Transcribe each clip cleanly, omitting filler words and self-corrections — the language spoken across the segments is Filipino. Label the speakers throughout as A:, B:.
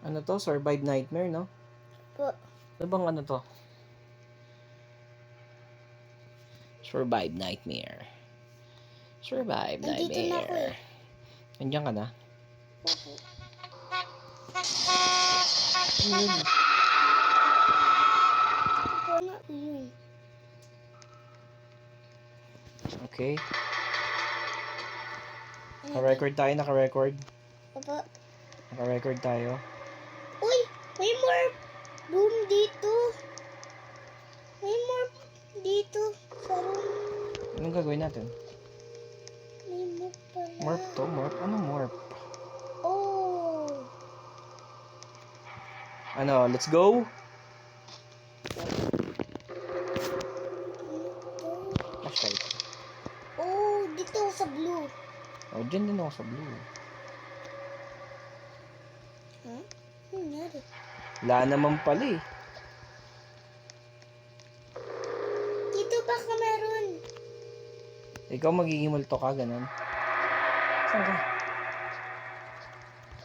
A: Ano to? Survive Nightmare, no?
B: Po.
A: Ano bang ano to? Survive Nightmare. Survive
B: Nandito na ako
A: Nightmare. Nandiyan ka na?
B: Opo.
A: Ano yun?
B: Opo na yun.
A: Okay. Naka-record tayo, naka-record.
B: Opo.
A: Naka-record tayo.
B: Uy! May more room dito. May more dito sa room.
A: Anong gagawin natin?
B: May more pala.
A: Morph to? Morph? Anong morph?
B: Oh!
A: Ano? Let's go? Flashlight.
B: Oh! Dito sa blue.
A: Oh, dyan din ako sa blue.
B: Huh? Ano nangyari?
A: Wala naman pala eh.
B: Dito baka meron.
A: Ikaw magiging multo ka, ganun. Saan ka?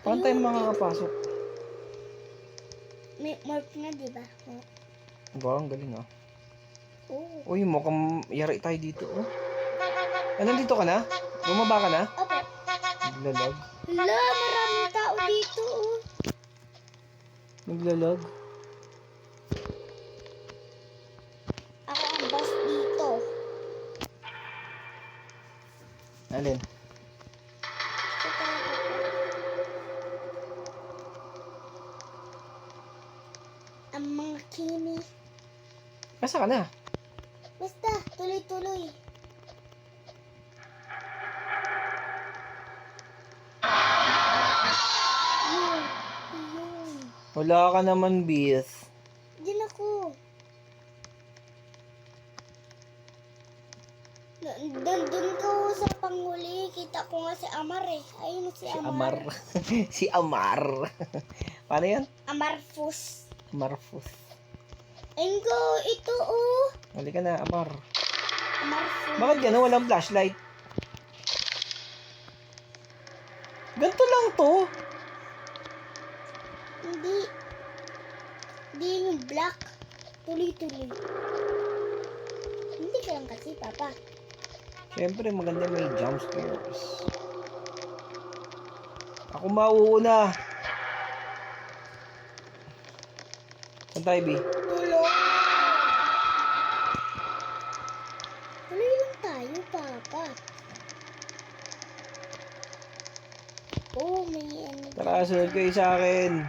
A: Paano tayo makakapasok?
B: May morph na, diba? Oh.
A: Wow, ang galing oh.
B: Oh.
A: Uy, mukhang yari tayo dito oh. Nandito ka na? Bumaba ka na?
B: Opo.
A: Naglalag.
B: Hala, maraming tao dito, oh.
A: Naglalag.
B: Ako ang boss dito.
A: Alin?
B: Ito talaga po. Ang mga kimi.
A: Nasa ka na?
B: Basta, tuloy-tuloy. Yun. Yun.
A: Wala ka naman, Bis.
B: Diyan ako. Doon ko sa panghuli. Kita ko nga si Amar eh. Ayun si Amar.
A: Amar. Si Amar. Paano yan?
B: Amarfus.
A: Amarfus.
B: Ayun ko, ito oh.
A: Halika na, Amar.
B: Amarfus.
A: Bakit gano'n? Walang flashlight. Ganito lang to.
B: Hindi. Hindi yung black. Tuloy-tuloy. Hindi ka lang kasi, Papa.
A: Siyempre, maganda may jump scares. Ako mauuna. Saan tayo, B?
B: Tulong! Tuloy lang tayo, Papa. Oh, may ano.
A: Tara, sunod kayo sa akin.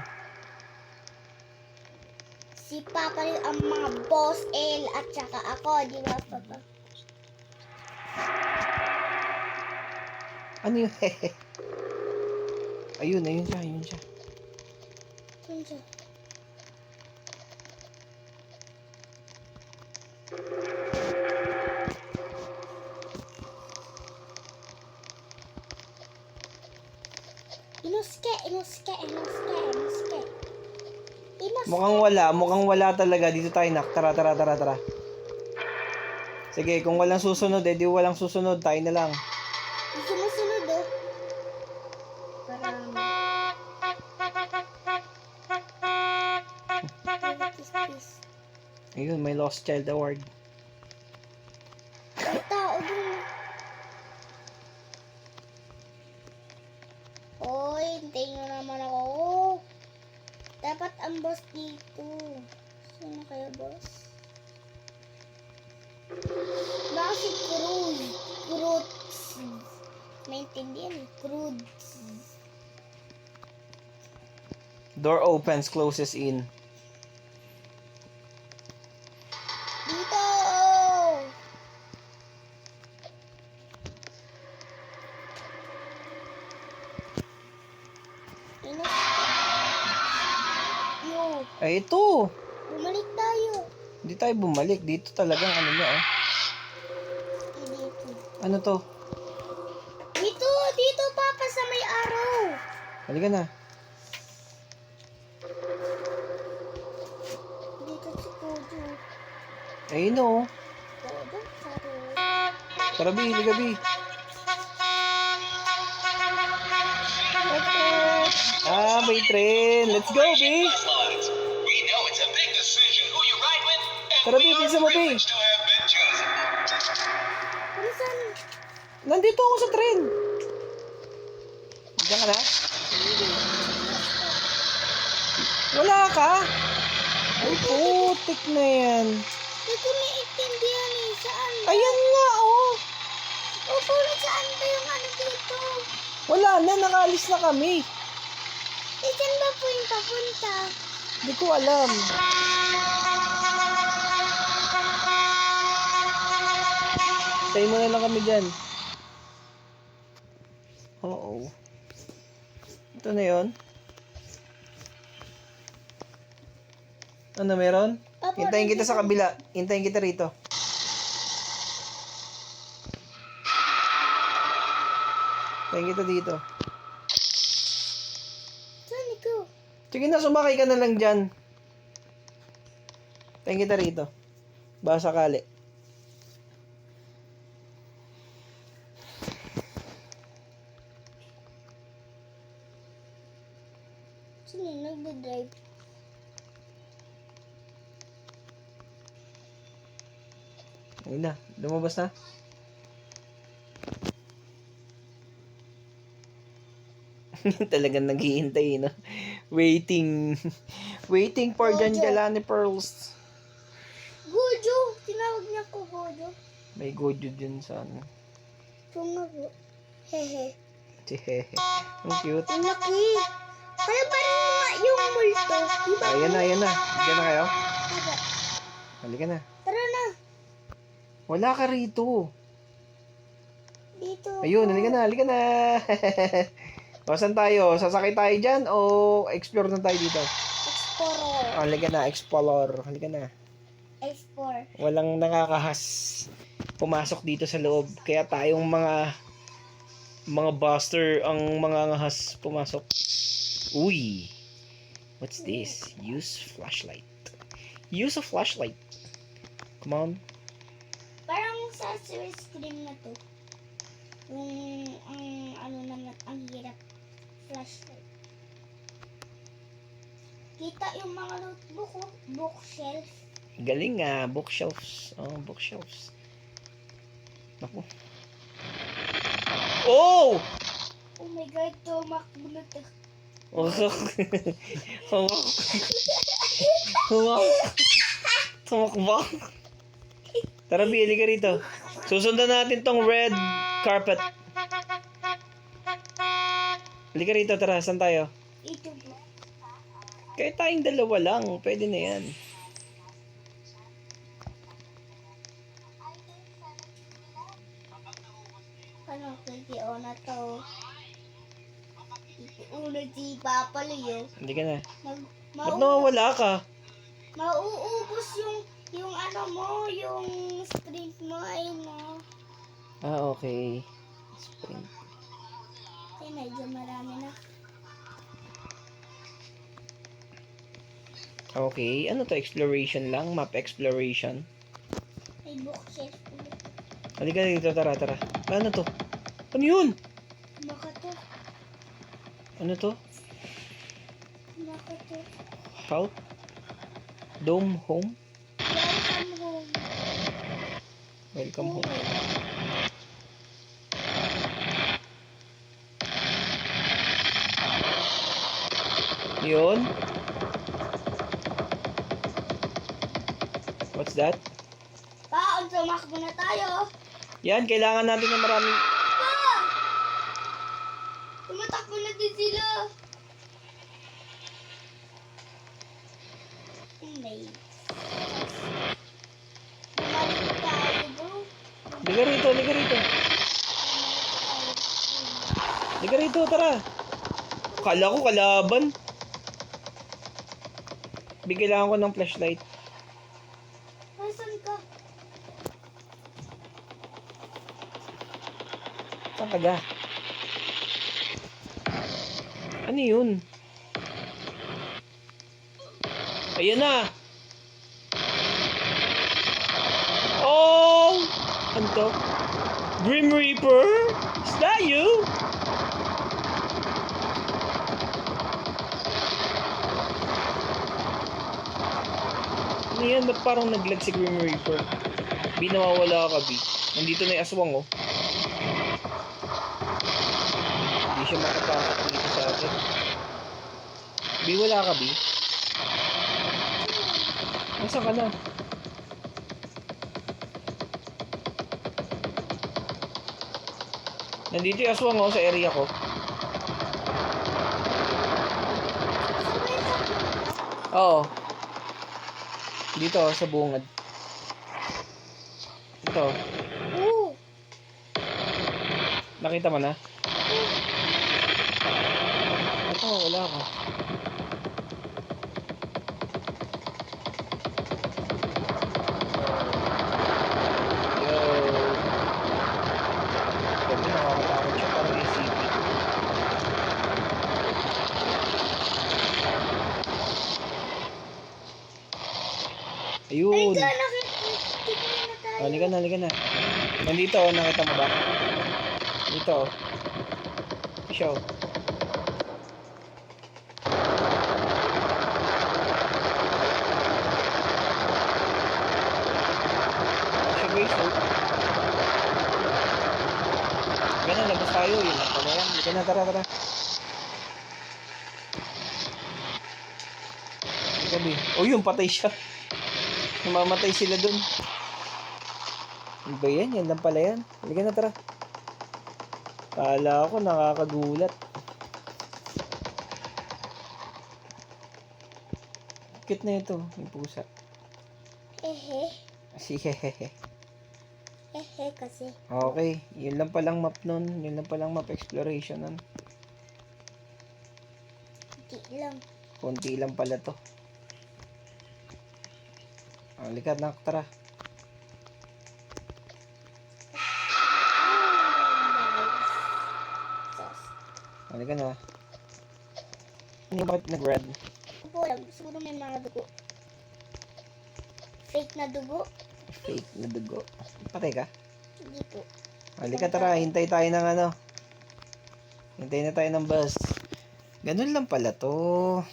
B: Si Papa rin ang mga boss L at saka ako, di ba, Papa?
A: Ano yun? Ayun, ayun siya, ayun siya.
B: Saan siya? Inuske.
A: Mukhang wala talaga. Dito tayo, nak. Tara. Sige, kung walang susunod, di walang susunod. Tayo na lang.
B: Yung sumusunod, oh. Parang... What is this?
A: Ayun, may Lost Child Award.
B: May tao dun. Hoy, hintayin nyo naman ako. Dapat ang boss dito. Sino kaya boss? Baka si Cruz. Maintindihan eh. Cruz.
A: Door opens, closes in.
B: Dito! Yo,
A: Ay, ito.
B: bumalik tayo.
A: Hindi tayo bumalik. Dito talagang ano niya, oh.
B: Dito.
A: Ano to?
B: Dito, Papa, sa may araw.
A: Halika na.
B: Dito si Kojo.
A: Ayun, oh.
B: Kojo, sabi.
A: Tara, B. Halika, B. Ah, may train. Let's go, B.
C: We know it's a big decision who you ride with, and
A: Tara, B,
C: we are
A: bisa mo, B.
C: privileged to have been chosen.
B: Ano saan?
A: Nandito ako sa train. Diyan ka na? Wala ka? Ay, putik na yan.
B: Hindi ko naiintindihan eh. Saan?
A: Ayan nga, oh.
B: Opo, saan ba yung ano dito?
A: Wala na, nakaalis na kami.
B: Eh, saan ba po yung papunta?
A: Hindi ko alam. Tayo mo na lang kami dyan. Oo. Ito na yon. Ano meron?
B: Opo,
A: Hintayin kita sa kabila. Hintayin kita rito. Hintayin kita dito.
B: Saan ikaw?
A: Sige na, sumakay ka na lang dyan. Hintayin kita rito. Baka sakali.
B: Saan yung nagdadrive?
A: Ayun na, lumabas na. Talagang naghihintay, no? Waiting. Waiting for
B: Gojo.
A: Janjalani Pearls.
B: Gojo! Tinawag niya ko Gojo.
A: May gojo din sa ano.
B: Ito nga po. Hehe.
A: Hehehe. Ang cute.
B: Ang laki. Kaya parang yung multo. Diba?
A: Ayan na, ayan na. Diyan na kayo.
B: Aba.
A: Halika na.
B: Tara na.
A: Wala ka rito.
B: Dito.
A: Ayun, halika na, halika na. O, saan tayo? Sasakay tayo dyan o explore na tayo dito?
B: Explorer.
A: O, halika na, explore. Halika na.
B: Explore.
A: Walang nakakahas pumasok dito sa loob. Kaya tayong mga buster ang mga ngahas pumasok. Uy! What's this? Use flashlight. Use a flashlight. Come on.
B: Parang sa series screen na to. Yung ano naman, ang hirap. Flashlight. Kita yung mga notebook, oh. Bookshelf.
A: Galing nga. Bookshelves. Oh, bookshelves. Naku. Oh!
B: Oh my God, tumakbo na to.
A: Tumakbo. Tara, bili ka rito. Susundan natin tong red carpet. Bili ka rito, tara. Saan tayo?
B: Ito po.
A: Kahit tayong dalawa lang. Pwede na yan.
B: Ano, kikio na to. Kikio na si Papa Leo.
A: Hindi ka na.
B: Mag,
A: Ba't nawawala ka?
B: mauubos yung ano mo, yung sprint mo, ayun mo.
A: Ah, okay. Spring.
B: Ay, medyo marami na.
A: Okay. Ano to? Exploration lang? Map exploration?
B: May bookshelf ulit.
A: Halika dito. Tara, tara. Ano to? Ano yun?
B: Maka to.
A: Ano to?
B: Maka to.
A: House? Dome home?
B: Welcome home.
A: Welcome home. Yun. What's that?
B: Paon, tumakbo na tayo.
A: Yan, kailangan natin ng maraming...
B: Pa! Tumatakbo na din sila. May. Bumalik tayo, bro.
A: Liga rito, liga rito. Liga rito, tara. Kala ko kalaban. Bigyan ko ng flashlight.
B: Nasaan ka?
A: Saan ka ga? Ano yun? Ayan na! Oh! Ano to? Grim Reaper? Is that you? Ano yan? Ba't parang naglag si Grim Reaper? B, nawawala ka, B. Nandito na yung aswang, oh. Hindi siya makapasok dito sa atin. B, wala ka, B? Nasaan ka na? Nandito yung aswang, oh, sa area ko. Oo. Dito, oh, sa bungad. Ito.
B: Oo.
A: Nakita mo na? Ito, wala ka. Yo. Sabi, nakakatakot siya. Parang ACP. Ayun.
B: Ay, ka, nakikita na tayo.
A: Halika na, halika na. Nandito, oh, nakita mo ba? Dito, oh. Siya, oh. Siya, guys, oh. Ganun, labas tayo. Yun lang pala yan. Halika na, tara, tara. Gabi. Oh, yun, patay siya. Namamatay sila dun. Ano ba yan? Yan lang pala yan. Halika na, tara. Kala ko nakakagulat. Cute na ito, yung pusa.
B: Ehe.
A: Sige.
B: Ehe kasi.
A: Okay, yun lang palang map nun. Yun lang palang map exploration nun.
B: Di lang.
A: Konti lang pala to. Halika na, tara.
B: Sauce.
A: Halika na. Ano bakit nag-red?
B: Opo lang. Siguro may mga dugo. Fake na dugo.
A: Fake na dugo. Patay ka?
B: Hindi po.
A: Halika, tara. Hintay tayo ng ano. Hintay na tayo ng bus. Ganun lang pala to.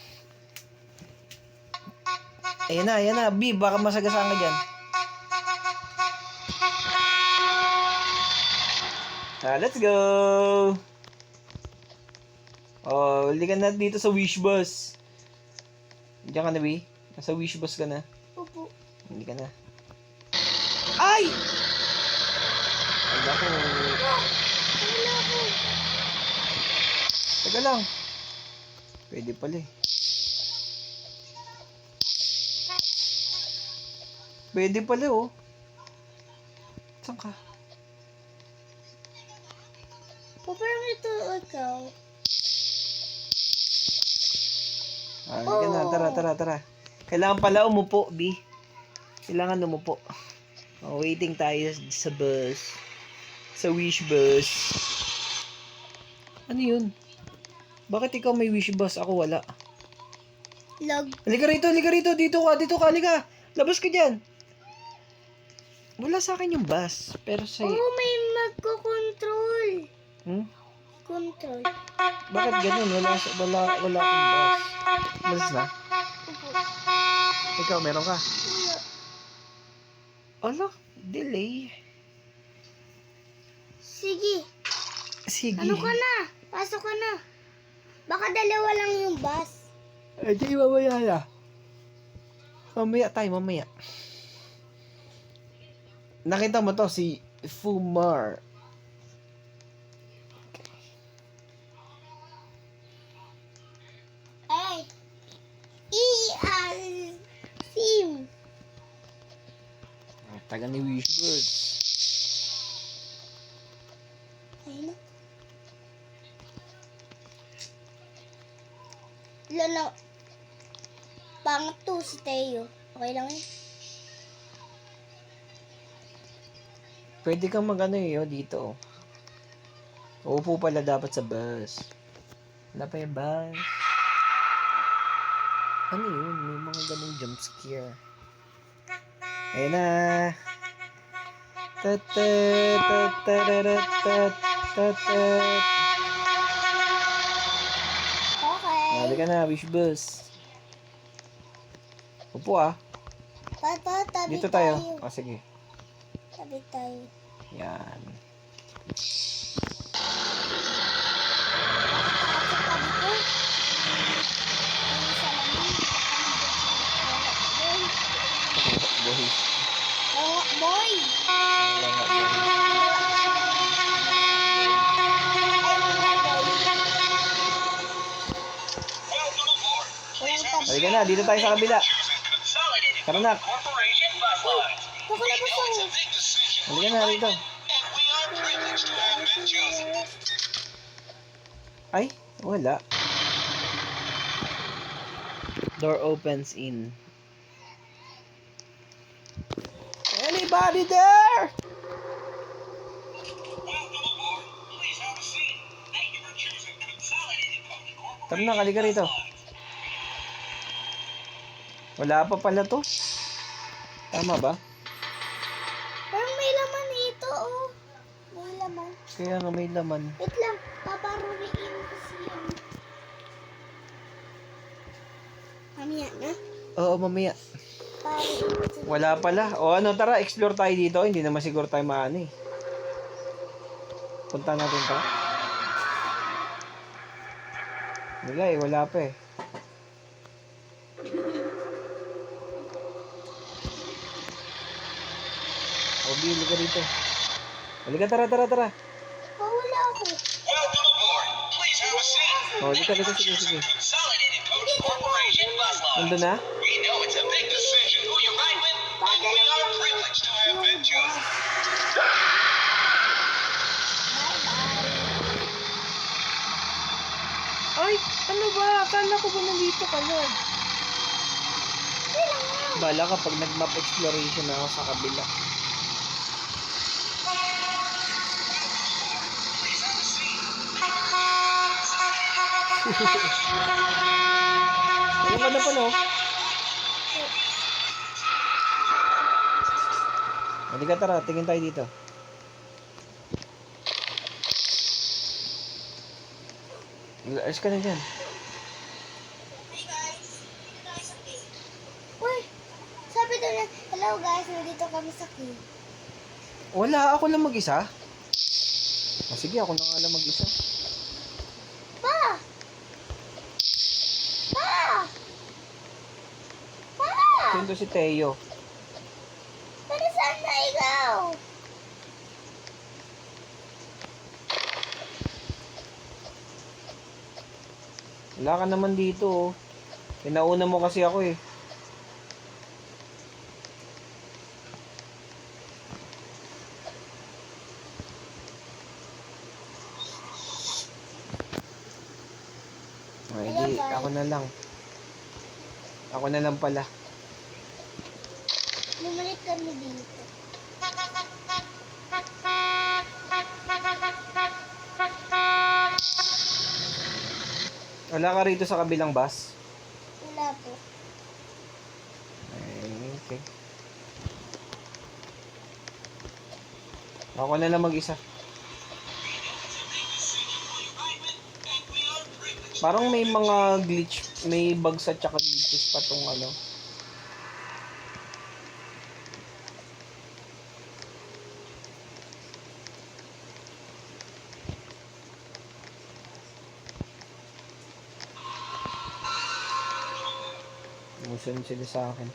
A: Ayan na, ayan na. B, baka masagasaan ka dyan. Let's go! Oh, hindi ka na dito sa wish bus. Diyan ka na, B? Nasa wish bus ka na.
B: Opo.
A: Hindi ka na. Ay! Ay, naku.
B: Wala ko.
A: Teka lang. Pwede pala eh. Pwede pala oh. Saan ka?
B: Po, parang ito ikaw.
A: Halika na. Tara, tara, tara. Kailangan pala umupo, B. Kailangan umupo. Oh, waiting tayo sa bus. Sa wish bus. Ano yun? Bakit ikaw may wish bus? Ako wala.
B: Log.
A: Halika rito, halika rito. Dito ka, halika. Labas ka dyan. Wala sa akin yung bus. Pero sa...
B: Oo, may magko-control.
A: Hmm?
B: Control.
A: Bakit ganun? Wala akong bus. Malas na?
B: Opo.
A: Ikaw, meron ka?
B: Wala.
A: Ala, delay.
B: Sige.
A: Sige.
B: Ano ka na? Pasok ka na. Baka dalawa lang yung bus.
A: Eh, di mamaya na. Mamaya tayo, mamaya. Nakita mo to, si Fumar.
B: Ay. Sim.
A: Taga ni Wishbird.
B: Ayun na. Lalo. Pangat to si Teo. Okay lang eh.
A: Pwede kang mag-ano dito. Uupo pala dapat sa bus. Wala pa yung bus. Ano yun? May mga ganong jump scare. Ayun na.
B: Okay.
A: Halika na, wish bus. Upo ah.
B: Tabi
A: Dito tayo. Ah, sige.
B: Tabi tayo.
A: Yan.
B: Sa tabi ko. Yung salamin.
A: Boy.
B: Boy!
C: Welcome aboard. Please have a seat.
A: Halika na, dito tayo sa kabila.
C: Choosing Consolidated
A: Tara na.
C: Corporation bus lines. We
B: Nakalabas
C: know it's
B: ako.
C: a big decision who
A: Halika
C: you
A: na,
C: ride
A: dito.
C: with, and we are privileged to have been chosen.
A: Ay, wala. Door opens in. Anybody there?
C: Welcome aboard. Please have a seat. Thank you for choosing Consolidated Coach Corporation
A: Tara na, halika rito.
C: bus lines.
A: Wala pa pala to. Tama ba?
B: Parang may laman dito, oh. May laman.
A: Kaya nga may laman.
B: Wait lang, paparuliin kasi yun. Mamaya na.
A: Oo, mamaya.
B: Paruliin kasi.
A: Wala pala. O ano, tara, explore tayo dito. Hindi naman siguro tayo maano eh. Punta natin to. Wala eh, wala pa eh. O, Bill, ka rito. Halika, tara.
B: Oh, wala ako.
C: Welcome aboard. Please have a seat.
A: O, halika,
C: Thank you for
A: sige.
C: choosing Consolidated Coach Corporation bus lines.
A: Nandun na?
C: We know it's a big decision who you ride with, and we are privileged to have been chosen.
B: Bye-bye.
A: Ay, ano ba? Akala ko ba nandito ka na? Bala kapag nag-map exploration na ako sa kabila.
C: Please have a seat.
A: Ayun ka na pala oh. Halika, tara, tingin tayo dito. Alis ka na dyan.
B: Uy, sabi doon na, hello guys, nandito kami sa cave.
A: Wala, ako lang mag-isa. Ah, sige, ako na nga lang mag-isa.
B: Pa! Pa! Pa!
A: Sino si Teo?
B: Pero saan na ikaw?
A: Wala ka naman dito oh. Pinauna mo kasi ako eh. Ay, di, ako na lang. Ako na lang pala.
B: Bumalik kami dito.
A: Wala ka rito sa kabilang bus?
B: Wala po.
A: Ay, okay. Ako na lang mag-isa. Parang may mga glitch, may bugs at saka glitches pa tong ano. Umusun sila sa akin.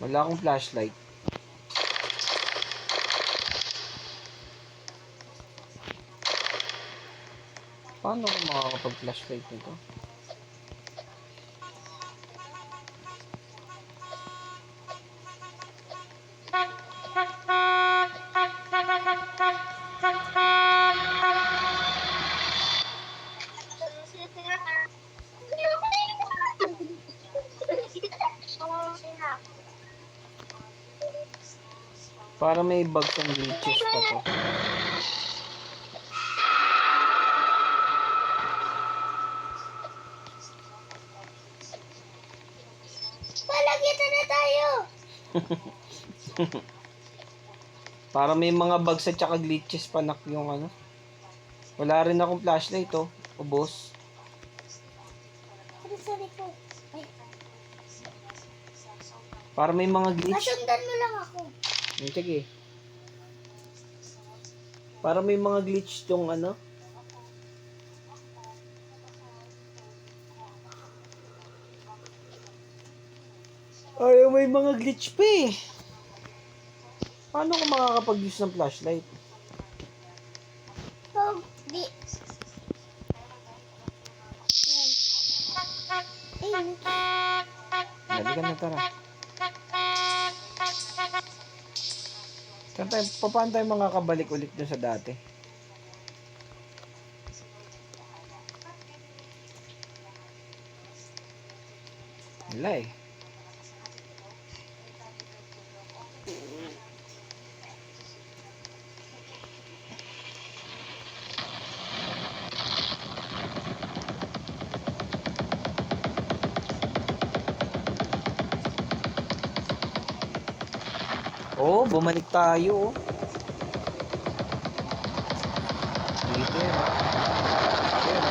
A: Wala akong flashlight. Paano ako makakapag-flashlight nito? Para may bugs and glitches pa to.
B: Palagyan na tayo!
A: Para may mga bugs at saka glitches pa nak yung ano. Wala rin akong flashlight oh. Ubos.
B: Ano sa likod? Ay,
A: Para may mga glitch.
B: kasundan mo lang ako.
A: Sige. Para may mga glitch tong ano. Ay, may mga glitch pa eh. Paano ko makakapag-use ng flashlight?
B: Oh, di. Yan. Ayun.
A: Dali ka na, tara. Paano tayo makakabalik ulit dun sa dati? Wala eh. Oh, bumalik tayo. Oh. Dito yan. Ayan.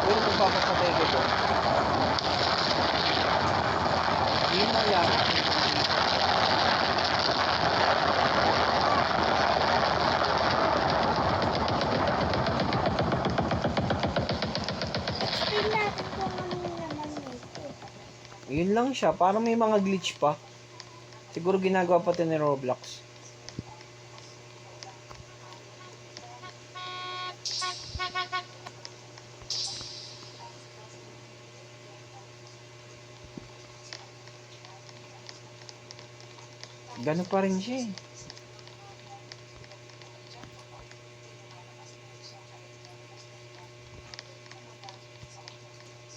A: Pero magpapapatay ko to. Hindi na yan.
B: Explain natin kung ano yung naman nito.
A: Yun lang siya. Parang may mga glitch pa. Siguro ginagawa pa ito ni Roblox. Ganun pa rin siya eh.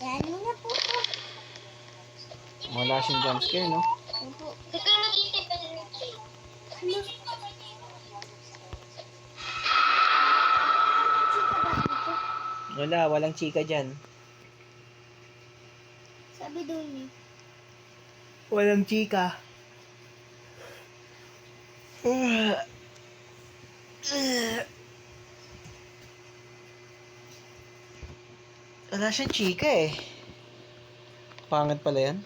B: Yan mo na po po.
A: Wala siyang jumpscare, no?
B: Opo.
A: Wala, walang chika dyan.
B: Sabi doon eh.
A: Walang chika. Wala siyang chika eh. Pangit pala yan.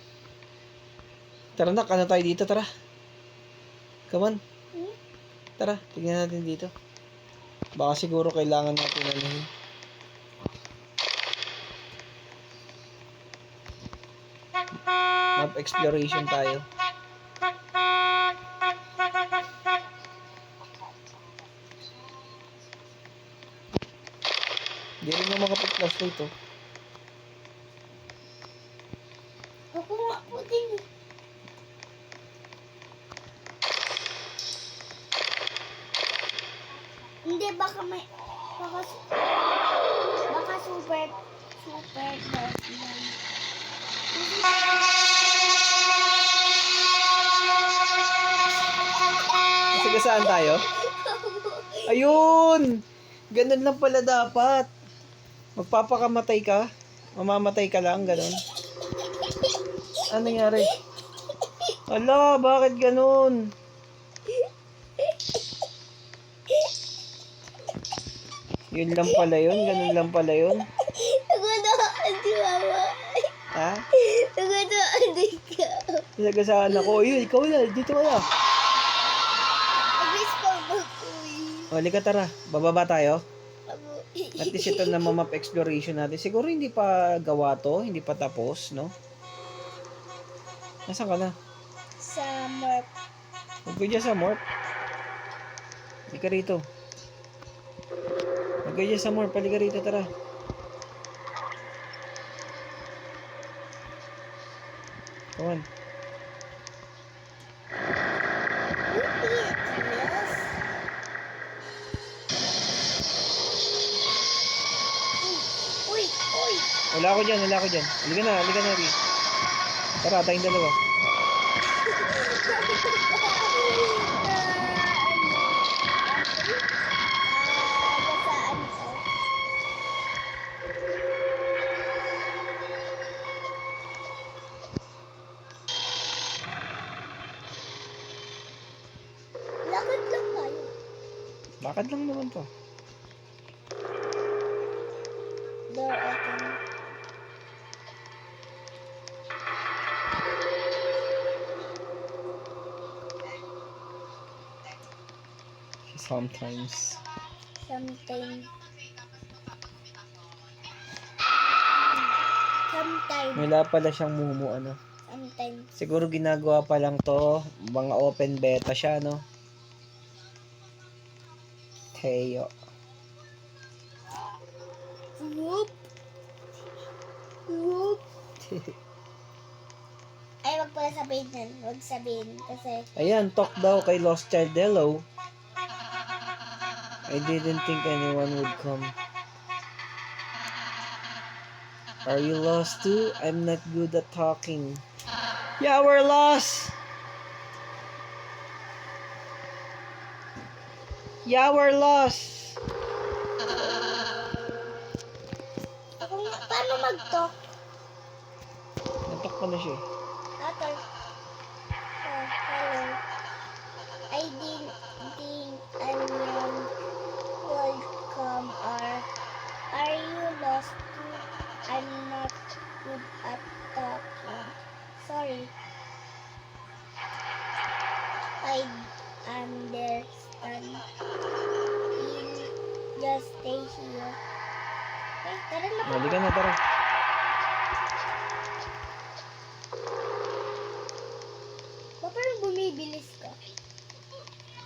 A: Tara nak, ano tayo dito, tara. Come on.
B: Hmm?
A: Tara, tignan natin dito. Baka siguro kailangan natin ano yun. Map exploration tayo. Hindi rin mo makapag-flashlight to.
B: Ako nga po din eh. Hindi, baka may... Baka super best yan.
A: Sagasaan tayo? Ayun! Ganun lang pala dapat. Magpapakamatay ka? Mamamatay ka lang, ganun. Ano nangyari? Ala, bakit ganun? Yun lang pala yun? Ganun lang pala yun?
B: Nagunahan si Mama.
A: Ha?
B: Nagunahan din ka.
A: Sagasaan ako. Ayun, ikaw na. Dito ka na.
B: Abis pa mag-uwi.
A: O, halika tara. Bababa tayo.
B: Abo.
A: At least ito na map exploration natin. Siguro hindi pa gawa to. Hindi pa tapos, no? Nasaan ka na?
B: Sa Morp.
A: Huwag ka dyan sa morph. Hindi ka rito. Huwag ka dyan sa morph. Pali ka rito, tara. Come on.
B: Yes. Uy, uy.
A: Wala ako dyan, wala ako dyan. Halika na, Ri. Tara, tayong dalawa.
B: Basaan ko.
A: Lakad lang naman to.
B: Door open.
A: Sometimes.
B: Sometimes. Sometimes.
A: Wala pala siyang mumu, ano.
B: Sometimes.
A: Siguro ginagawa pa lang to. Mga open beta siya, no? Teo.
B: Whoop. Whoop. Ay, wag pala sabihin yan. Wag sabihin. Kasi,
A: Ayan, talk daw kay Lost Child. Hello. I didn't think anyone would come. Are you lost too? I'm not good at talking. Yeah, we're lost! Yeah, we're lost!
B: paano mag-talk?
A: Natok pa na siya eh.
B: Atal. Oh, hello. I didn't think anyone would come. Are you lost too? I'm not good at talking. Sorry. I understand. You just stay here. Okay, tara na.
A: Halika na, tara.
B: Ba parang bumibilis ka?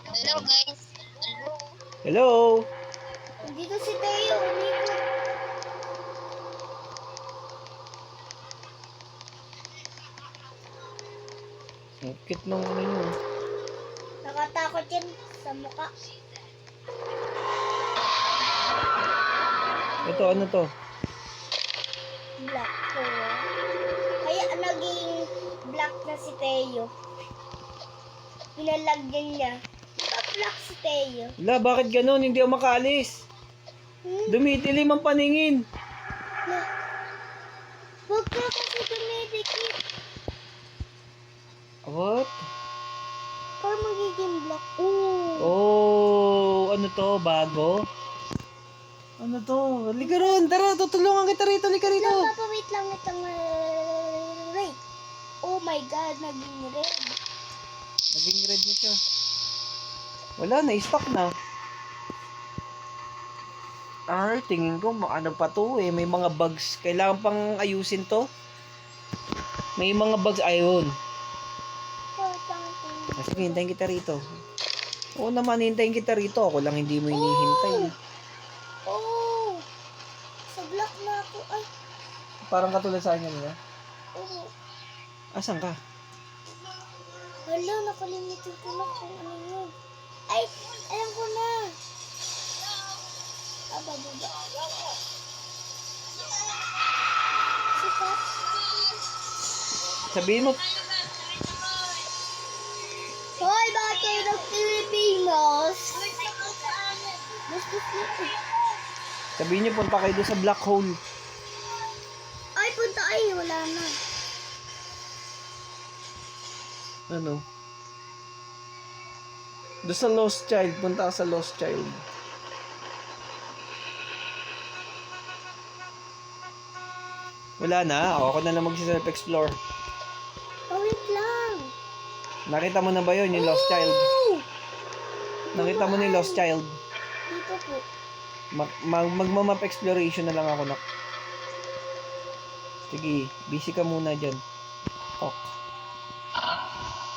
D: Hello guys.
A: Hello!
B: Dito si Teo. Umikot.
A: Ang cute nung ano yun.
B: Nakatakot yan sa mukha.
A: Ito, ano to?
B: Black hole. Kaya naging black na si Teo. Pinalagyan niya. Black si Teo.
A: Wala, bakit ganun? Hindi ako makaalis. Dumitilim ang paningin.
B: Huwag ka kasi dumidikit.
A: What?
B: Para magiging black. Ooh.
A: Oh, ano to? Bago? Ano to? Halika ron, tara, tutulungan kita rito, halika rito.
B: Lang, Papa, wait lang itong red. Oh my God, naging red.
A: Naging red na siya. Wala, na-stock na. Ay, tingin ko, ano pa to eh. May mga bugs. Kailangan pang ayusin to. May mga bugs. Ayun. Sige, hintayin kita rito. Oo naman, hintayin kita rito. Ako lang hindi mo hinihintay.
B: Oh! Sa black na ako. Ay,
A: Parang katulad sa kanya nila.
B: oh.
A: Asan ka?
B: Hala, nakalimutan ko na kung ano yun. Ay, alam ko na. Aba, baba. Sikat.
A: Sabihin mo,
B: Hoy, bakit kayo ng Pilipinos? Gusto ko.
A: sabihin niyo punta kayo doon sa black hole.
B: Ay, punta. Ay, wala na.
A: Ano? Doon sa Lost Child. Punta ka sa Lost Child. Wala na. Ako na lang mag-self-explore.
B: Oh, wait lang.
A: Nakita mo na ba yun, yung Lost Child?
B: Oh!
A: Nakita mo na yung Lost Child?
B: Dito po.
A: Magmamap exploration na lang ako na. Sige, busy ka muna dyan. Ok.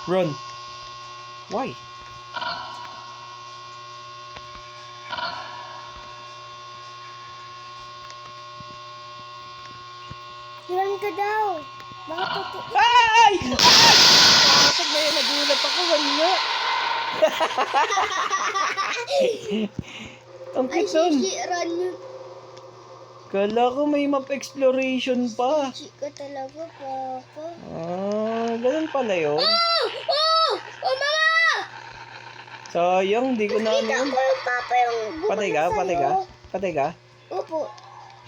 A: Run. Why?
B: Run ka daw. Baka totoo.
A: Ay! Pasok na yun, nagulat ako. Wala. Ang
B: Ay,
A: cute nun.
B: Shishi, run yun.
A: Kala ko may map exploration pa.
B: Shishi ka talaga, Papa.
A: Ah, ganun pala yun.
B: Oh! Oh! Oh, mama!
A: Sayang, di ko na ano
B: Kita
A: yun.
B: ko yung Papa yung
A: Patay ka?
B: gumano
A: Patay ka?
B: sa'yo.
A: Patay ka?
B: Opo.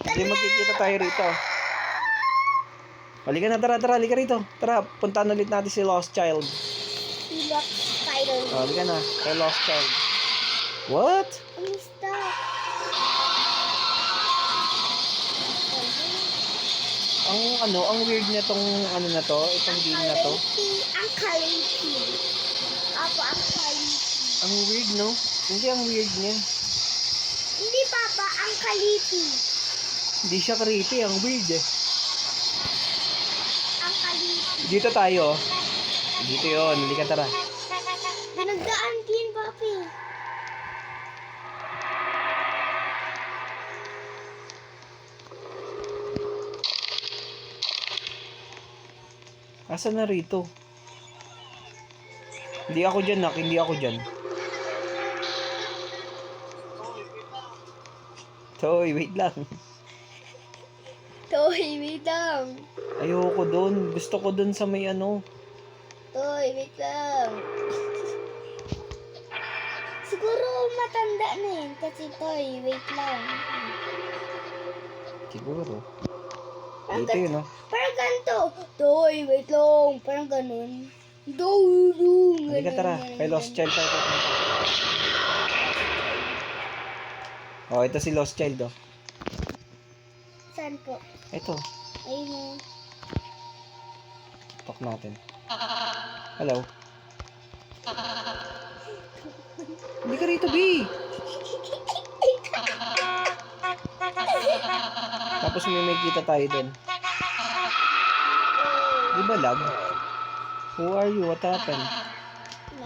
A: Hindi magkikita tayo rito. Halika na, tara, halika rito. Tara, puntahan ulit natin si Lost Child.
B: Silak spider.
A: Oh, halika na, kay Lost Child. What?
B: Umista.
A: Ang weird na tong ano na to, itong game na to.
B: Ang Kalipi. Apo, ang Kalipi.
A: Ang weird, no? Hindi ang weird niya.
B: Hindi, Papa, ang Kalipi.
A: Hindi siya creepy, ang weird eh.
B: Ang Kalipi.
A: Dito tayo. Dito yon, hindi ka tara.
B: Nagdaan din, Papi.
A: Asa na rito? Hindi ako dyan, Nak. Hindi ako dyan. Toy, wait lang.
B: Toy, wait lang.
A: Ayoko doon. Gusto ko doon sa may ano.
B: Toy, wait lang. Siguro matanda na yun kasi Toy, wait lang.
A: Siguro.
B: Parang
A: Dito yun, no?
B: Parang ganito. Toy, wait lang. Parang ganun.
A: Halika tara. Kay Lost Child tayo pupunta. Oh, ito si Lost Child, oh.
B: Saan po?
A: Ito.
B: Ayun.
A: Talk natin. Hello. Hindi ka rito, B. Tapos may kita tayo dun. Di ba lag? Who are you? What happened?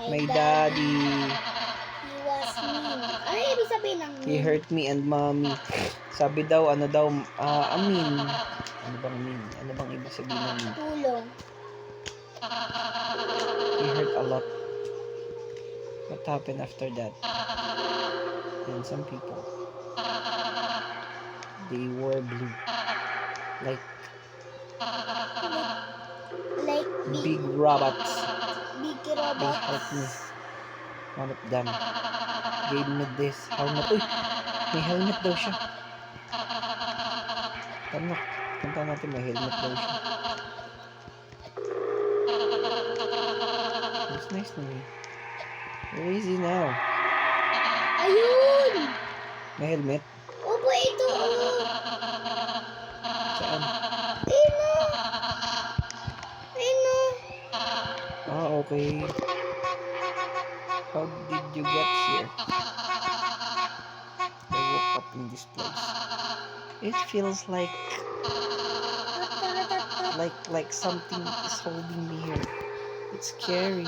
A: My daddy.
B: He was mean. Ano ibig sabihin ng
A: He hurt me and mommy. Sabi daw, ano daw, amin. Ano bang mean? Ano bang ibig sabihin ng mean?
B: tulong?
A: He hurt a lot. What happened after that? And some people, they were blue. Like
B: Like
A: big robots.
B: big
A: They
B: robots.
A: hurt me. One of them gave me this helmet. Uy! May helmet daw siya. Tama. Punta natin, may helmet daw siya. Looks nice to me. Where is he now?
B: Ayun!
A: May helmet?
B: Opo, ito.
A: Saan?
B: Ayun o. Ayun o.
A: Ah, okay. How did you get here? I woke up in this place. It feels like something is holding me here. It's scary.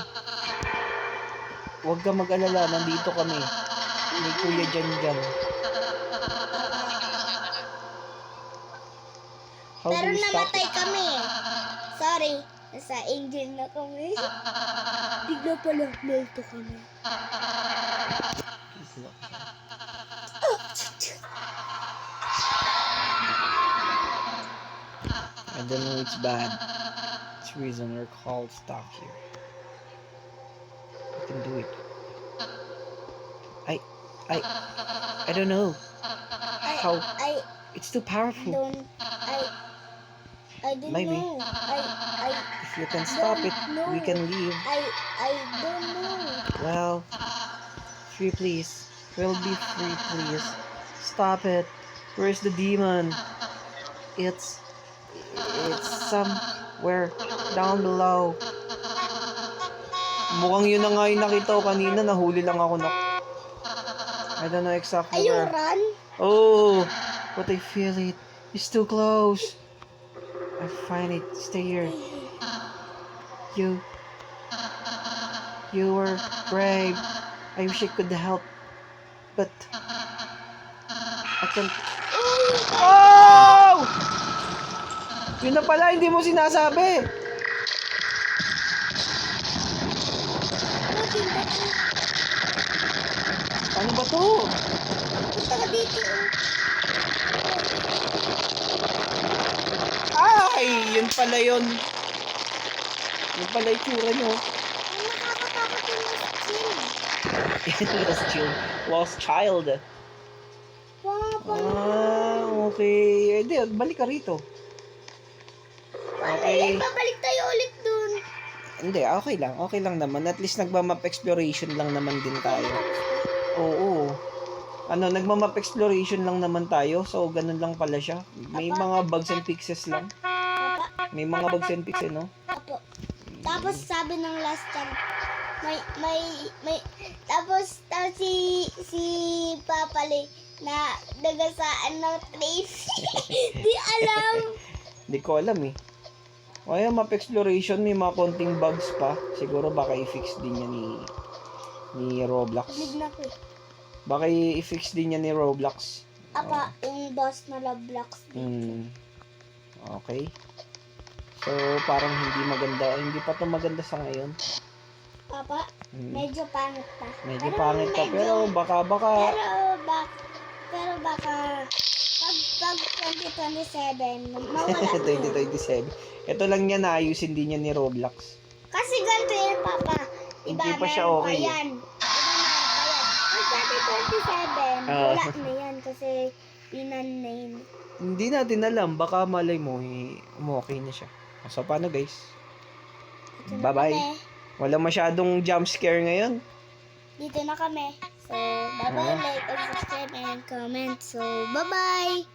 A: Huwag ka mag-alala, nandito kami. May Kuya Jan. How do
B: Pero
A: you stop
B: namatay
A: it?
B: kami. Sorry. Nasa engine na kami. Bigla pala, melto kami.
A: I don't know, it's bad. It's reason we're called stuck here. I can do it. I don't know. How?
B: I
A: It's too powerful.
B: don't, I don't
A: Maybe.
B: know.
A: If you can stop it, we can leave.
B: I don't know.
A: Well, free please. We'll be free please. Stop it. Where's the demon? It's somewhere down below. Mukhang yun na nga yung nakita ko kanina. Nahuli lang ako na. I don't know exactly
B: Ayun,
A: where.
B: run.
A: Oh, but I feel it. It's too close. I find it. Stay here. You were brave. I wish I could help, but I can't. Oh! Yun na pala, hindi mo sinasabi. Ano ba to?
B: Punta ka dito.
A: Ay, yun pala yun. Yun pala yung tsura nyo.
B: Ay, nakakatakot yung skin.
A: Lost child. Ah, okay. Hindi, balik ka rito. Okay.
B: Babalik tayo ulit dun.
A: Hindi, okay lang. Okay lang naman. At least nagma-map exploration lang naman din tayo. Oo. Ano, nagmamap exploration lang naman tayo. So, ganun lang pala siya. May mga bugs and fixes lang.
B: Papa,
A: May mga bugs and fixes, no?
B: apo. Tapos sabi ng last time, may, tapos si Papa Lee na nagasaan ng train. Di alam.
A: Hindi ko alam eh. O yung map exploration, may mga konting bugs pa. Siguro baka i-fix din yan ni Roblox.
B: Bigla ko eh.
A: Baka i-fix din yan ni Roblox.
B: Apa, yung boss na Roblox.
A: Okay. So, parang hindi maganda. Hindi pa to maganda sa ngayon.
B: Papa, medyo pangit pa.
A: Medyo pangit pa. Pero baka...
B: Pero baka pag 2027, mawala na yun.
A: 2027. Ito lang yan, naayusin din yan ni Roblox.
B: Kasi ganito yun, Papa.
A: Hindi pa siya
B: meron
A: okay,
B: pa yan. Pag 2027, wala na yan kasi inan na yun.
A: Hindi natin alam. Baka malay mo, okay na siya. So, paano guys?
B: Ito na
A: Bye-bye.
B: kami.
A: Walang masyadong jump scare ngayon.
B: Dito na kami. So, bye-bye, like and subscribe and comment. So, bye-bye!